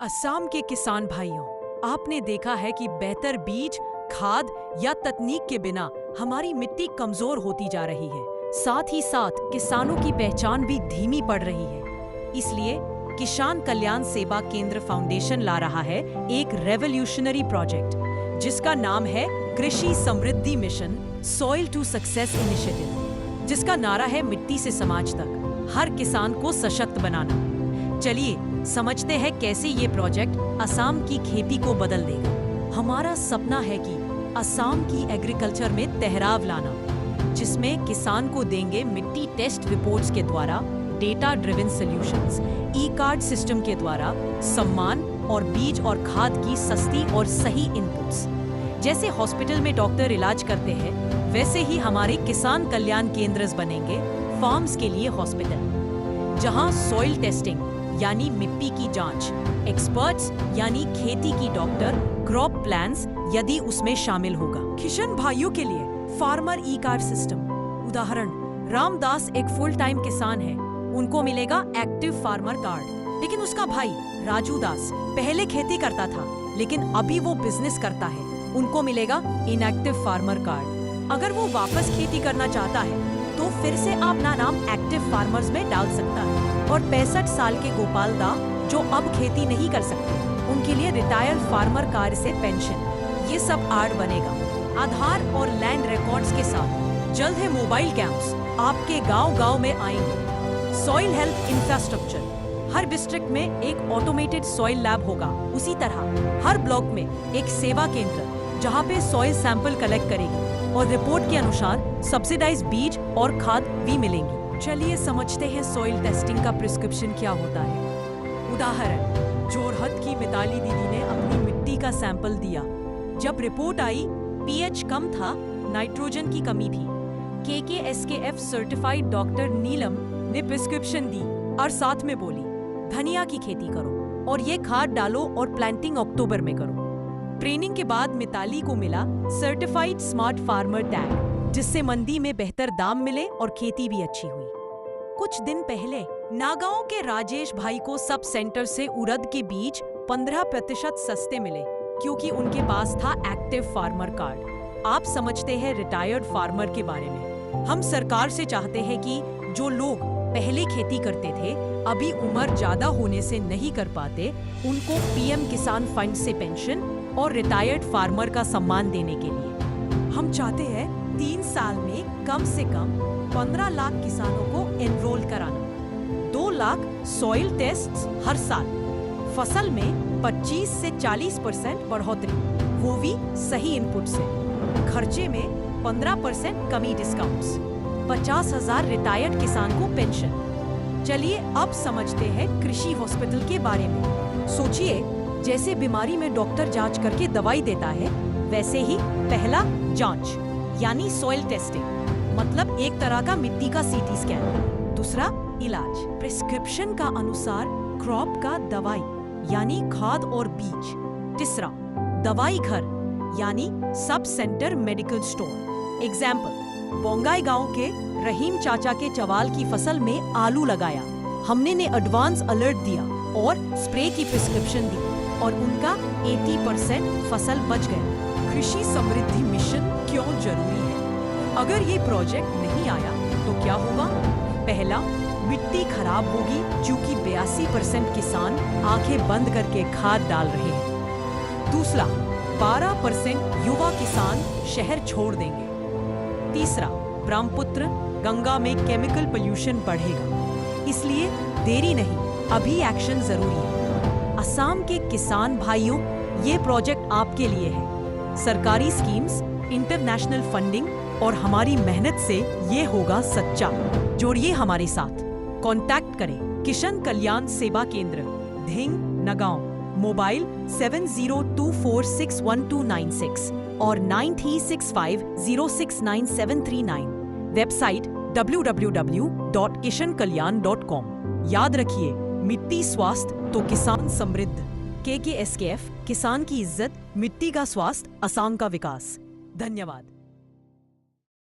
असम के किसान भाइयों, आपने देखा है कि बेहतर बीज, खाद या तकनीक के बिना हमारी मिट्टी कमजोर होती जा रही है। साथ ही साथ किसानों की पहचान भी धीमी पड़ रही है। इसलिए किसान कल्याण सेवा केंद्र फाउंडेशन ला रहा है एक रेवोल्यूशनरी प्रोजेक्ट जिसका नाम है कृषि समृद्धि mission soil to success initiative, जिसका नारा है मिट्टी से समाज तक, हर किसान को सशक्त बनाना। चलिए समझते हैं कैसे ये प्रोजेक्ट असम की खेती को बदल देगा। हमारा सपना है कि असम की एग्रीकल्चर में ठहराव लाना, जिसमें किसान को देंगे मिट्टी टेस्ट रिपोर्ट्स के द्वारा डेटा ड्रिवन सॉल्यूशंस, ई कार्ड सिस्टम के द्वारा सम्मान और बीज और खाद की सस्ती और सही इनपुट्स। जैसे हॉस्पिटल में डॉक्टर इलाज करते हैं, वैसे ही हमारे किसान कल्याण केंद्र बनेंगे फार्म्स के लिए हॉस्पिटल, जहां सॉइल टेस्टिंग यानी मिट्टी की जांच, एक्सपर्ट्स यानी खेती की डॉक्टर, क्रॉप प्लान्स यदि उसमें शामिल होगा। किसान भाइयों के लिए फार्मर ई कार्ड सिस्टम, उदाहरण रामदास एक फुल टाइम किसान है, उनको मिलेगा एक्टिव फार्मर कार्ड। लेकिन उसका भाई राजू दास पहले खेती करता था, लेकिन अभी वो बिजनेस करता है, उनको मिलेगा इनएक्टिव फार्मर कार्ड। अगर वो वापस खेती करना चाहता है तो फिर से अपना नाम एक्टिव फार्मर्स में डाल सकता है। और 65 साल के गोपाल दा जो अब खेती नहीं कर सकते, उनके लिए रिटायर्ड फार्मर कार्ड से पेंशन, ये सब आड़ बनेगा। आधार और लैंड रिकॉर्ड्स के साथ जल्द है मोबाइल कैंप्स आपके गांव-गांव में आएंगे। सॉइल हेल्थ इंफ्रास्ट्रक्चर, हर डिस्ट्रिक्ट में एक ऑटोमेटेड सॉइल लैब होगा। उसी तरह हर ब्लॉक में एक सेवा केंद्र जहां पे सॉइल सैंपल कलेक्ट करेगी और रिपोर्ट के अनुसार सब्सिडाइज बीज और खाद भी मिलेंगी। चलिए समझते हैं सॉइल टेस्टिंग का प्रिस्क्रिप्शन क्या होता है। उदाहरण, जोरहट की मिताली दीदी ने अपनी मिट्टी का सैंपल दिया। जब रिपोर्ट आई पीएच कम था, नाइट्रोजन की कमी थी। KKSKF सर्टिफाइड डॉक्टर नीलम ने प्रिस्क्रिप्शन दी और साथ में बोली, धनिया की खेती करो और ये खाद डालो और प्लांटिंग अक्टूबर में करो। ट्रेनिंग के बाद मिताली को मिला सर्टिफाइड स्मार्ट फार्मर टैग, जिससे मंडी में बेहतर दाम मिले और खेती भी अच्छी हुई। कुछ दिन पहले नागांव के राजेश भाई को सब सेंटर से उड़द के बीज 15% सस्ते मिले, क्योंकि उनके पास था एक्टिव फार्मर कार्ड। आप समझते हैं रिटायर्ड फार्मर के बारे में। हम सरकार से चाहते हैं कि जो लोग पहले खेती करते थे, अभी उम्र ज्यादा होने से नहीं कर पाते, उनको PM किसान फंड से पेंशन और रिटायर्ड फार्मर का सम्मान देने के लिए हम चाहते हैं 3 साल में कम से कम 15 लाख किसानों को एनरोल कराना, 2 लाख सॉइल टेस्ट्स हर साल, फसल में 25 से 40% बढ़ोतरी, वो भी सही इनपुट से, खर्चे में 15% कमी डिस्काउंट्स, 50,000 रिटायर्ड किसान को पेंशन। चलिए अब समझते हैं कृषि हॉस्पिटल के बारे में। सोचिए, जैसे बीमारी में डॉक्टर जांच करके दवाई देता है, वैसे ही पहला जांच यानी सॉइल टेस्टिंग, मतलब एक तरह का मिट्टी का CT स्कैन। दूसरा इलाज, प्रिस्क्रिप्शन का अनुसार क्रॉप का दवाई यानी खाद और बीज। तीसरा दवाई घर यानी sub centre medical store. Example, Bongaigaon के रहीम चाचा के चवाल की फसल में आलू लगाया, हमने ने एडवांस अलर्ट दिया और स्प्रे की प्रिस्क्रिप्शन दी और उनका 80% फसल बच गया। कृषि समृद्धि मिशन क्यों जरूरी है? अगर ये प्रोजेक्ट नहीं आया तो क्या होगा? पहला, मिट्टी खराब होगी क्योंकि 82% किसान आंखें बंद करके खाद डाल रहे हैं। दूसरा, 12% युवा किसान शहर छोड़ देंगे। तीसरा, ब्रह्मपुत्र गंगा में केमिकल पोल्यूशन बढ़ेगा। इसलिए देरी नहीं, अभी एक्शन जरूरी है। असम के किसान भाइयों, ये प्रोजेक्ट आपके लिए है। सरकारी स्कीम्स, इंटरनेशनल फंडिंग और हमारी मेहनत से ये होगा सच्चा। जोड़िए हमारे साथ, कांटेक्ट करें किसान कल्याण सेवा केंद्र, धिंग, नगांव, मोबाइल 7024612996 और 9365069739, वेबसाइट www.kishankalyan.com। याद रखिए, मिट्टी स्वास्थ्य तो किसान समृद्ध। KKSKF, किसान की इज्जत, मिट्टी का स्वास्थ्य, असम का विकास। धन्यवाद।